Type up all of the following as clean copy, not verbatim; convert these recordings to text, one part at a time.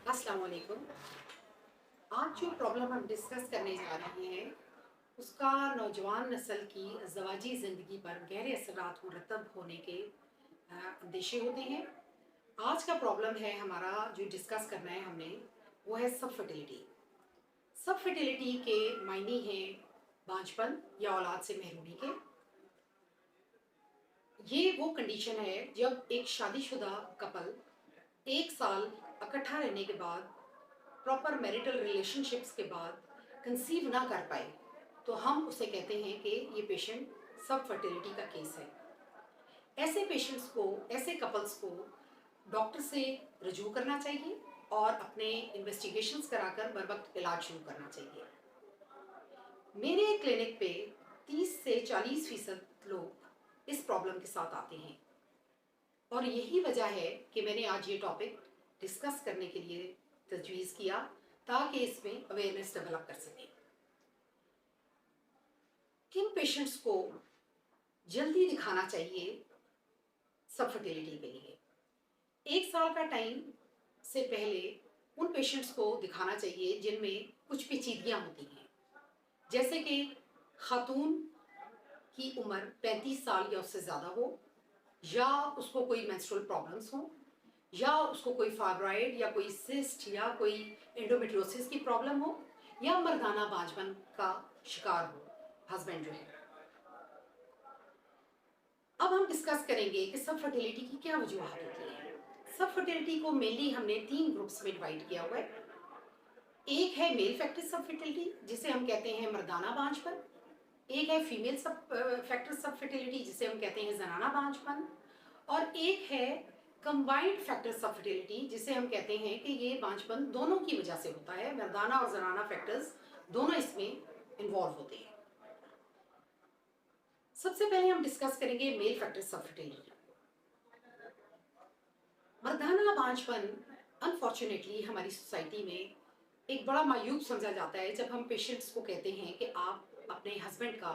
अस्सलाम वालेकुम। आज जो प्रॉब्लम हम डिस्कस करने जा रहे हैं उसका नौजवान नस्ल की ज़वाजी ज़िंदगी पर गहरे असरात मुरतब होने के अंदेशे होते हैं। आज का प्रॉब्लम है हमारा जो डिस्कस करना है हमने, वो है सब फर्टिलिटी। सब फर्टिलिटी के मायने हैं बांझपन या औलाद से महरूमी के। ये वो कंडीशन है जब एक शादीशुदा कपल एक साल इकट्ठा रहने के बाद, प्रॉपर मैरिटल रिलेशनशिप्स के बाद कंसीव ना कर पाए, तो हम उसे कहते हैं कि ये पेशेंट सब फर्टिलिटी का केस है। ऐसे पेशेंट्स को, ऐसे कपल्स को डॉक्टर से रजू करना चाहिए और अपने इन्वेस्टिगेशंस कराकर बर वक्त इलाज शुरू करना चाहिए। मेरे क्लिनिक पे 30 से 40% लोग इस प्रॉब्लम के साथ आते हैं और यही वजह है कि मैंने आज ये टॉपिक डिस्कस करने के लिए तजवीज़ किया ताकि इसमें अवेयरनेस डेवलप कर सकें। किन पेशेंट्स को जल्दी दिखाना चाहिए सब फर्टिलिटी के लिए? 1 साल का टाइम से पहले उन पेशेंट्स को दिखाना चाहिए जिनमें कुछ पेचीदगियाँ होती हैं, जैसे कि खातून की उम्र 35 साल या उससे ज़्यादा हो, या उसको कोई मेंस्ट्रुअल प्रॉब्लम्स हो, या उसको कोई फाइब्रॉइड या कोई सिस्ट या कोई एंडोमेट्रियोसिस की प्रॉब्लम हो, या मर्दाना बांझपन का शिकार हो हस्बैंड जो है। अब हम डिस्कस करेंगे कि सब फर्टिलिटी की क्या वजूहत होती हैं। सब फर्टिलिटी को मेनली हमने 3 ग्रुप्स में डिवाइड किया हुआ है। एक है मेल फैक्टर सब फर्टिलिटी, जिसे हम कहते हैं मर्दाना बांझपन। एक है फीमेल सब फैक्टर सब फर्टिलिटी, जिसे हम कहते हैं जनाना बांझपन। और एक है कंबाइंड फैक्टर सब फर्टिलिटी, जिसे हम कहते हैं कि ये बांझपन दोनों की वजह से होता है, मर्दाना और जनाना फैक्टर्स दोनों इसमें इन्वॉल्व होते हैं। सबसे पहले हम डिस्कस करेंगे मेल फैक्टर सब फर्टिलिटी। मर्दाना बांझपन अनफॉर्चुनेटली हमारी सोसाइटी में एक बड़ा मायूब समझा जाता है जब हम पेशेंट्स को कहते हैं कि आप अपने हस्बैंड का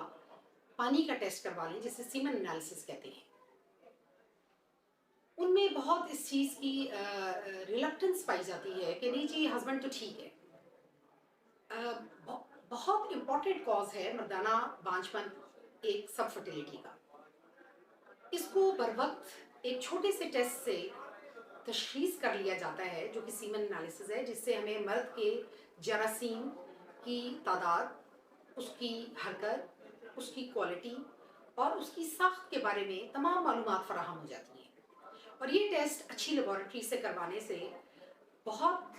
पानी का टेस्ट करवा लें, जिसे सीमन एनालिसिस कहते हैं। उनमें बहुत इस चीज़ की रिलक्टेंस पाई जाती है कि नहीं जी, हस्बैंड तो ठीक है। बहुत इम्पॉर्टेंट कॉज है मर्दाना बांझपन एक सब फर्टिलिटी का। इसको बर वक्त एक छोटे से टेस्ट से तशखीस कर लिया जाता है, जो कि सीमन एनालिसिस है, जिससे हमें मर्द के जरासीम की तादाद, उसकी हरकत, उसकी क्वालिटी और उसकी साख्त के बारे में तमाम मालूमात फराहम हो जाती हैं। और ये टेस्ट अच्छी लेबॉरेटरी से करवाने से बहुत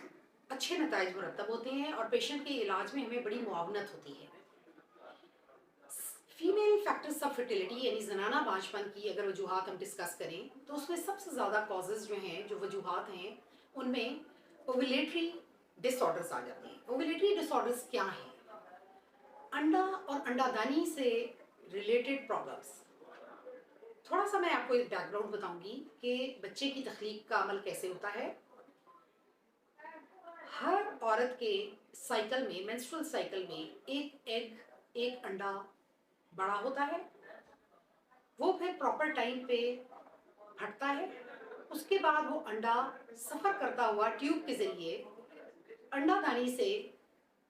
अच्छे नताइज मुरतब होते हैं और पेशेंट के इलाज में हमें बड़ी मुआवनत होती है। फीमेल फैक्टर सब फर्टिलिटी यानी जनाना बांझपन की अगर वजूहात हम डिस्कस करें तो उसमें सबसे ज़्यादा कॉजेज़ जो हैं, जो वजूहात हैं, उनमें ओव्यूलेटरी डिसऑर्डर्स आ जाते हैं। ओव्यूलेटरी डिसऑर्डर्स क्या हैं? अंडा और अंडादानी से रिलेटेड प्रॉब्लम्स। थोड़ा सा मैं आपको एक बैकग्राउंड बताऊंगी कि बच्चे की तख्लीक का अमल कैसे होता है। हर औरत के साइकिल में, मेंस्ट्रुअल साइकिल में, एक एग, एक अंडा बड़ा होता है। वो फिर प्रॉपर टाइम पे फटता है। उसके बाद वो अंडा सफ़र करता हुआ ट्यूब के ज़रिए अंडादानी से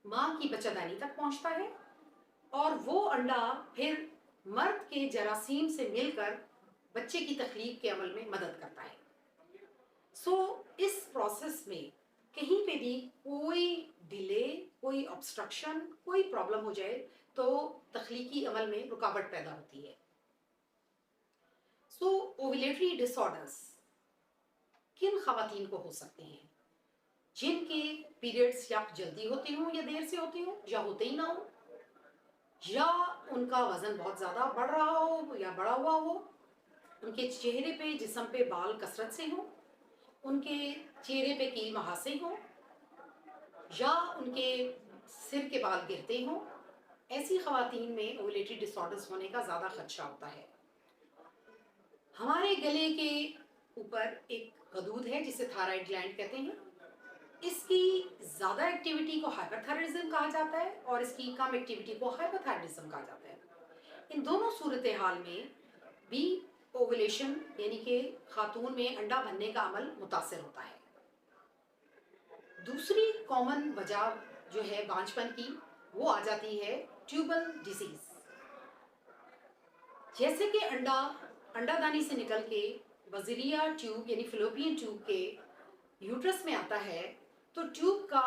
माँ की बच्चादानी तक पहुँचता है और वो अंडा फिर मर्द के जरासीम से मिलकर बच्चे की तख्लीक के अमल में मदद करता है। इस प्रोसेस में कहीं पे भी कोई डिले, कोई ऑब्स्ट्रक्शन, कोई प्रॉब्लम हो जाए तो तख्लीकी अमल में रुकावट पैदा होती है। ओव्यूलेटरी डिसऑर्डर्स किन खवातीन को हो सकते हैं? जिनके पीरियड्स या जल्दी होते हों या देर से होते हों, या होते ही ना हो, या उनका वजन बहुत ज़्यादा बढ़ रहा हो या बढ़ा हुआ हो, उनके चेहरे पे, जिस्म पे बाल कसरत से हों, उनके चेहरे पे कील महासे हों, या उनके सिर के बाल गिरते हों। ऐसी खवातीन में ओव्यूलेटरी डिसऑर्डर्स होने का ज़्यादा खदशा होता है। हमारे गले के ऊपर एक गदूद है जिसे थायराइड ग्लैंड कहते हैं। इसकी ज़्यादा एक्टिविटी को हाइपरथायराइडिज्म कहा जाता है और इसकी कम एक्टिविटी को हाइपोथायराइडिज्म कहा जाता है। इन दोनों सूरत हाल में भी ओवुलेशन यानी कि खातून में अंडा बनने का अमल मुतासर होता है। दूसरी कॉमन वजह जो है बांझपन की वो आ जाती है ट्यूबल डिजीज। जैसे कि अंडादानी से निकल के वजीरिया ट्यूब यानी फिलोपियन ट्यूब के यूट्रस में आता है, तो ट्यूब का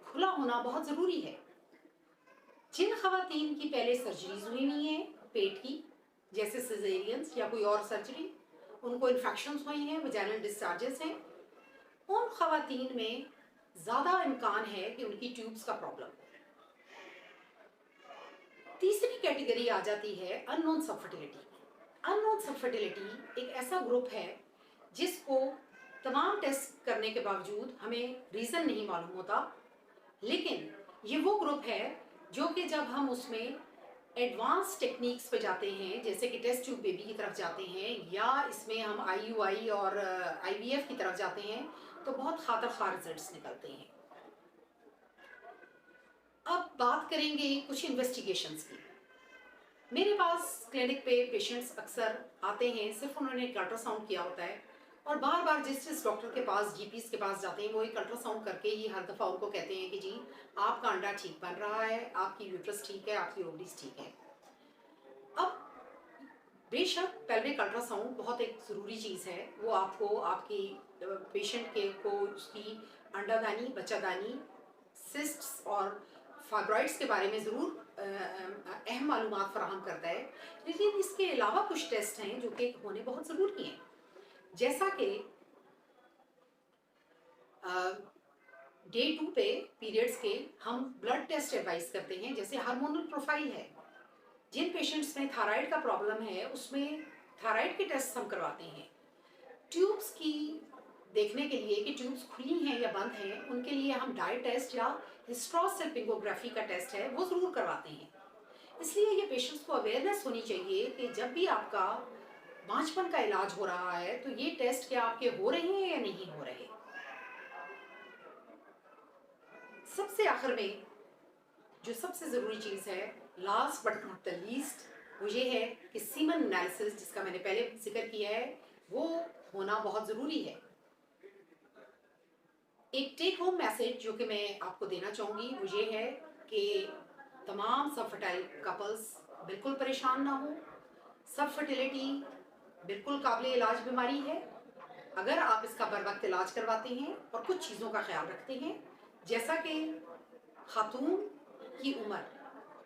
खुला होना बहुत ज़रूरी है। जिन खवातीन की पहले सर्जरीज हुई हुई हैं पेट की, जैसे सिजेरियंस या कोई और सर्जरी, उनको इन्फेक्शंस हुई हैं, वजाइनल डिस्चार्जेस हैं, उन खवातीन में ज़्यादा इम्कान है कि उनकी ट्यूब्स का प्रॉब्लम हो। तीसरी कैटेगरी आ जाती है अननोन सबफर्टिलिटी। अननोन सबफर्टिलिटी एक ऐसा ग्रुप है जिसको तमाम टेस्ट करने के बावजूद हमें रीज़न नहीं मालूम होता, लेकिन ये वो ग्रुप है जो कि जब हम उसमें एडवांस टेक्निक्स पे जाते हैं, जैसे कि टेस्ट ट्यूब बेबी की तरफ जाते हैं, या इसमें हम IUI और IVF की तरफ जाते हैं, तो बहुत खातर खार रिजल्ट्स निकलते हैं। अब बात करेंगे कुछ इन्वेस्टिगेशंस की। मेरे पास क्लिनिक पे पेशेंट्स अक्सर आते हैं, सिर्फ उन्होंने एक अल्ट्रासाउंड किया होता है, और बार बार जिस डॉक्टर के पास, GPs के पास जाते हैं, वो एक अल्ट्रासाउंड करके ही हर दफ़ा उनको कहते हैं कि जी आपका अंडा ठीक बन रहा है, आपकी यूट्रस ठीक है, आपकी ओवरीज ठीक है। अब बेशक पेल्विक अल्ट्रासाउंड बहुत एक ज़रूरी चीज़ है, वो आपको आपकी पेशेंट के को उसकी अंडादानी, बच्चादानी, सिस्ट्स और फाइब्रॉइड्स के बारे में ज़रूर अहम मालूमात फराहम करता है, लेकिन इसके अलावा कुछ टेस्ट हैं जो कि होने बहुत ज़रूरी हैं। जैसा कि डे 2 पे पीरियड्स के हम ब्लड टेस्ट एडवाइस करते हैं, जैसे हार्मोनल प्रोफाइल है। जिन पेशेंट्स में थायराइड का प्रॉब्लम है उसमें थायराइड के टेस्ट हम करवाते हैं। ट्यूब्स की देखने के लिए कि ट्यूब्स खुली हैं या बंद हैं, उनके लिए हम डाई टेस्ट या हिस्ट्रोसल्पिंगोग्राफी का टेस्ट है वो ज़रूर करवाते हैं। इसलिए ये पेशेंट्स को अवेयरनेस होनी चाहिए कि जब भी आपका बांझपन का इलाज हो रहा है तो ये टेस्ट क्या आपके हो रहे हैं या नहीं हो रहे। सबसे आखिर में जो सबसे ज़रूरी चीज़ है, last but not the least, वो ये है कि सीमन एनालिसिस, जिसका मैंने पहले जिक्र किया है, वो होना बहुत ज़रूरी है। एक टेक होम मैसेज जो कि मैं आपको देना चाहूँगी वो ये है कि तमाम सब फर्टाइल कपल्स बिल्कुल परेशान ना हो। सब फर्टिलिटी बिल्कुल काबिल इलाज बीमारी है अगर आप इसका बर वक्त इलाज करवाते हैं और कुछ चीज़ों का ख्याल रखते हैं, जैसा कि खातून की उम्र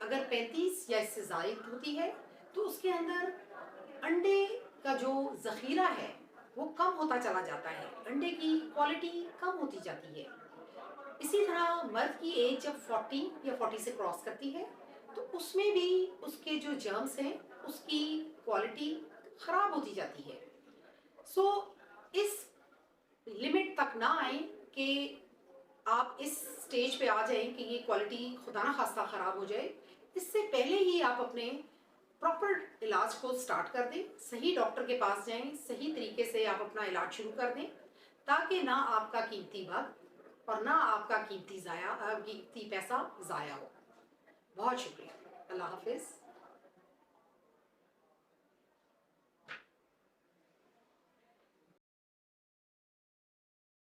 अगर 35 या इससे ज़ायद होती है तो उसके अंदर अंडे का जो ज़ख़ीरा है वो कम होता चला जाता है, अंडे की क्वालिटी कम होती जाती है। इसी तरह मर्द की एज जब 40 या 40 से क्रॉस करती है तो उसमें भी उसके जो जर्म्स हैं उसकी क्वालिटी ख़राब होती जाती है। सो इस लिमिट तक ना आए कि आप इस स्टेज पे आ जाएं कि ये क्वालिटी खुदा ना खास्ता ख़राब हो जाए। इससे पहले ही आप अपने प्रॉपर इलाज को स्टार्ट कर दें, सही डॉक्टर के पास जाएं, सही तरीके से आप अपना इलाज शुरू कर दें, ताकि ना आपका कीमती वक्त और ना आपका कीमती पैसा ज़ाया हो। बहुत शुक्रिया। अल्लाह हाफिज़।